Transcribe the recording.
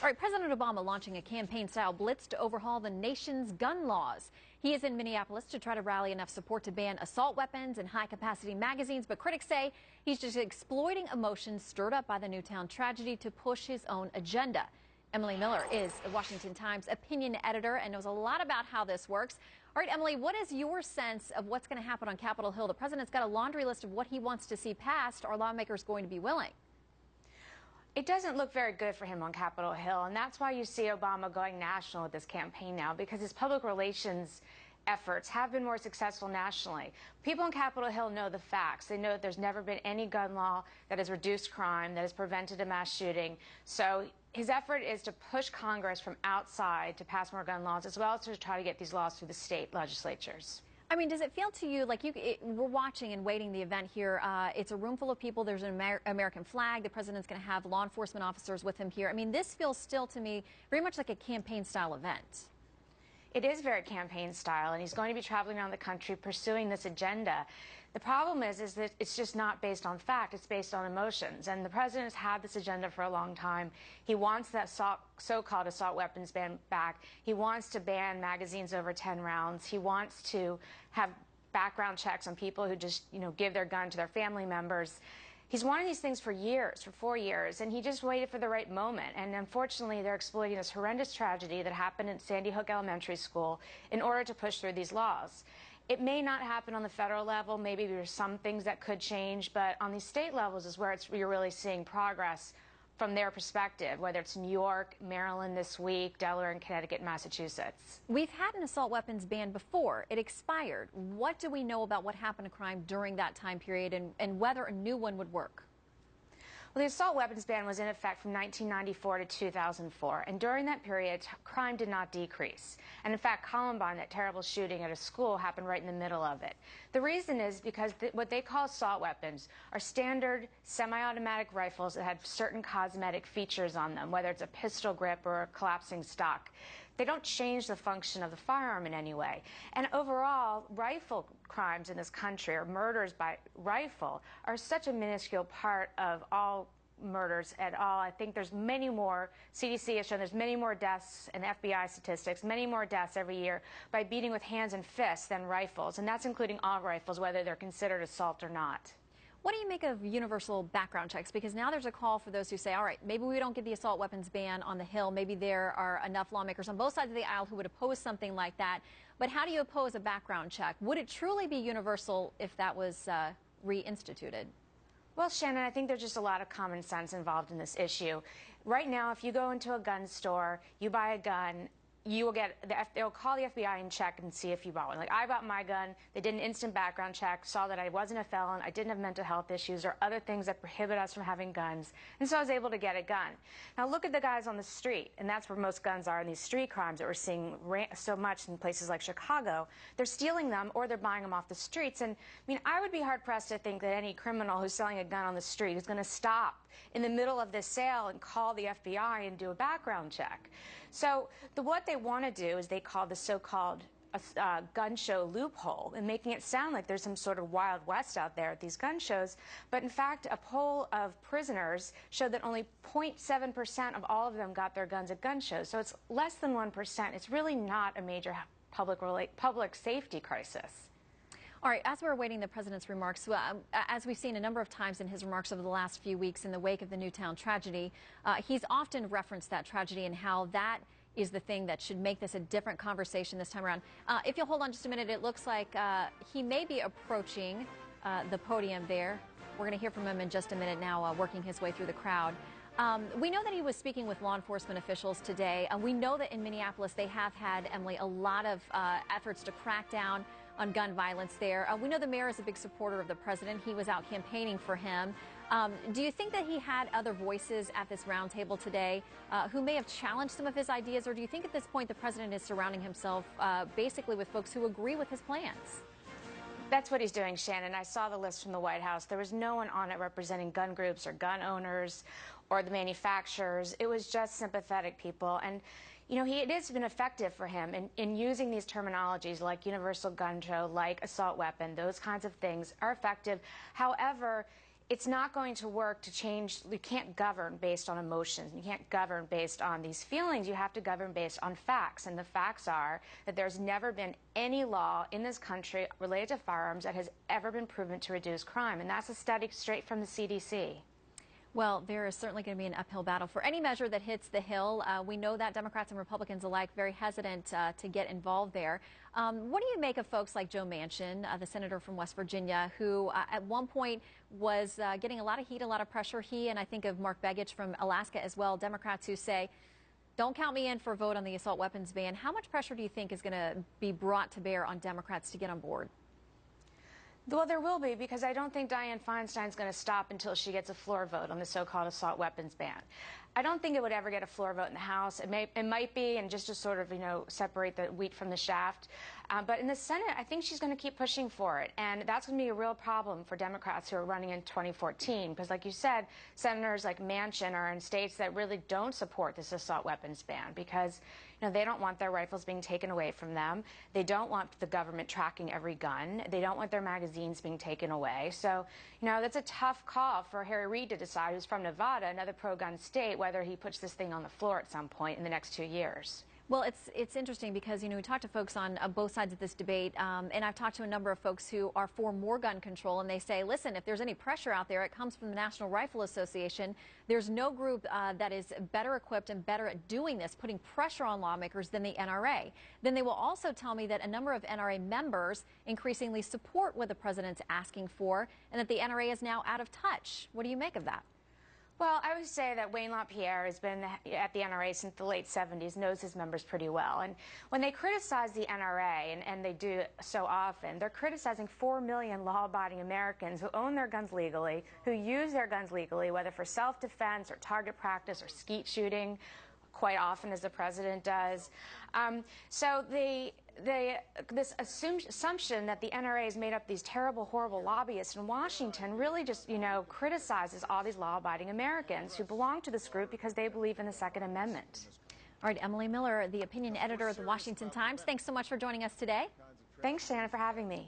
All right, President Obama launching a campaign-style blitz to overhaul the nation's gun laws. He is in Minneapolis to try to rally enough support to ban assault weapons and high-capacity magazines, but critics say he's just exploiting emotions stirred up by the Newtown tragedy to push his own agenda. Emily Miller is a Washington Times opinion editor and knows a lot about how this works. All right, Emily, what is your sense of what's going to happen on Capitol Hill? The president's got a laundry list of what he wants to see passed. Are lawmakers going to be willing? It doesn't look very good for him on Capitol Hill, and that's why you see Obama going national with this campaign now, because his public relations efforts have been more successful nationally. People on Capitol Hill know the facts. They know that there's never been any gun law that has reduced crime, that has prevented a mass shooting. So his effort is to push Congress from outside to pass more gun laws, as well as to try to get these laws through the state legislatures. I mean, does it feel to you like we're watching and waiting the event here? It's a room full of people. There's an American flag. The president's going to have law enforcement officers with him here. I mean, this feels still to me very much like a campaign-style event. It is very campaign style, and he's going to be traveling around the country pursuing this agenda. The problem is that it's just not based on fact. It's based on emotions. And the president has had this agenda for a long time. He wants that so-called assault weapons ban back. He wants to ban magazines over 10 rounds. He wants to have background checks on people who just, give their gun to their family members. He's wanted these things for years, for 4 years, and he just waited for the right moment. And unfortunately, they're exploiting this horrendous tragedy that happened at Sandy Hook Elementary School in order to push through these laws. It may not happen on the federal level. Maybe there's some things that could change, but on these state levels is where you're really seeing progress from their perspective, whether it's New York, Maryland this week, Delaware, and Connecticut, and Massachusetts. We've had an assault weapons ban before. It expired. What do we know about what happened to crime during that time period and whether a new one would work? Well, the assault weapons ban was in effect from 1994 to 2004, and during that period, crime did not decrease. And in fact, Columbine, that terrible shooting at a school, happened right in the middle of it. The reason is because what they call assault weapons are standard semi-automatic rifles that have certain cosmetic features on them, whether it's a pistol grip or a collapsing stock. They don't change the function of the firearm in any way. And overall, rifle crimes in this country, or murders by rifle, are such a minuscule part of all murders at all. I think there's many more, CDC has shown there's many more deaths, and FBI statistics, many more deaths every year by beating with hands and fists than rifles. And that's including all rifles, whether they're considered assault or not. What do you make of universal background checks? Because now there's a call for those who say, all right, maybe we don't get the assault weapons ban on the Hill. Maybe there are enough lawmakers on both sides of the aisle who would oppose something like that. But how do you oppose a background check? Would it truly be universal if that was reinstituted? Well, Shannon, I think there's just a lot of common sense involved in this issue. Right now, if you go into a gun store, you buy a gun, you will get, they'll call the FBI and check and see if you bought one. Like, I bought my gun, they did an instant background check, saw that I wasn't a felon, I didn't have mental health issues or other things that prohibit us from having guns, and so I was able to get a gun. Now look at the guys on the street, and that's where most guns are in these street crimes that we're seeing so much in places like Chicago. They're stealing them or they're buying them off the streets, and I mean, I would be hard-pressed to think that any criminal who's selling a gun on the street is going to stop in the middle of this sale and call the FBI and do a background check. So what they want to do is they call the so-called gun show loophole, and making it sound like there's some sort of Wild West out there at these gun shows. But in fact, a poll of prisoners showed that only 0.7% of all of them got their guns at gun shows. So it's less than 1%. It's really not a major public safety crisis. All right, as we're awaiting the president's remarks, as we've seen a number of times in his remarks over the last few weeks in the wake of the Newtown tragedy, he's often referenced that tragedy and how that is the thing that should make this a different conversation this time around. If you'll hold on just a minute, it looks like he may be approaching the podium there. We're going to hear from him in just a minute now, working his way through the crowd. We know that he was speaking with law enforcement officials today. We know that in Minneapolis they have had, Emily, a lot of efforts to crack down on gun violence there. We know the mayor is a big supporter of the president. He was out campaigning for him. Do you think that he had other voices at this roundtable today who may have challenged some of his ideas, or do you think at this point the president is surrounding himself basically with folks who agree with his plans? That's what he's doing, Shannon. I saw the list from the White House. There was no one on it representing gun groups or gun owners or the manufacturers. It was just sympathetic people. And, it has been effective for him in using these terminologies like universal gun show, like assault weapon. Those kinds of things are effective. However, it's not going to work to change. You can't govern based on emotions. You can't govern based on these feelings. You have to govern based on facts. And the facts are that there's never been any law in this country related to firearms that has ever been proven to reduce crime. And that's a study straight from the CDC. Well, there is certainly going to be an uphill battle for any measure that hits the Hill. We know that Democrats and Republicans alike very hesitant to get involved there. What do you make of folks like Joe Manchin, the senator from West Virginia, who at one point was getting a lot of heat, a lot of pressure? He and I think of Mark Begich from Alaska as well, Democrats who say, don't count me in for a vote on the assault weapons ban. How much pressure do you think is going to be brought to bear on Democrats to get on board? Well, there will be, because I don't think Dianne Feinstein's going to stop until she gets a floor vote on the so-called assault weapons ban. I don't think it would ever get a floor vote in the House. It might be, and just to sort of, separate the wheat from the shaft. But in the Senate, I think she's going to keep pushing for it. And that's going to be a real problem for Democrats who are running in 2014. Because like you said, senators like Manchin are in states that really don't support this assault weapons ban because they don't want their rifles being taken away from them. They don't want the government tracking every gun. They don't want their magazines being taken away. So, that's a tough call for Harry Reid to decide, who's from Nevada, another pro-gun state, whether he puts this thing on the floor at some point in the next 2 years. Well, it's interesting because, we talked to folks on both sides of this debate, and I've talked to a number of folks who are for more gun control, and they say, listen, if there's any pressure out there, it comes from the National Rifle Association. There's no group that is better equipped and better at doing this, putting pressure on lawmakers, than the NRA. Then they will also tell me that a number of NRA members increasingly support what the president's asking for, and that the NRA is now out of touch. What do you make of that? Well, I would say that Wayne LaPierre has been at the NRA since the late 70s, knows his members pretty well. And when they criticize the NRA, and they do so often, they're criticizing 4 million law-abiding Americans who own their guns legally, who use their guns legally, whether for self-defense or target practice or skeet shooting, quite often, as the president does. So this assumption that the NRA has made up these terrible, horrible lobbyists in Washington really just, criticizes all these law-abiding Americans who belong to this group because they believe in the Second Amendment. All right, Emily Miller, the opinion editor of the Washington Times, thanks so much for joining us today. Thanks, Shannon, for having me.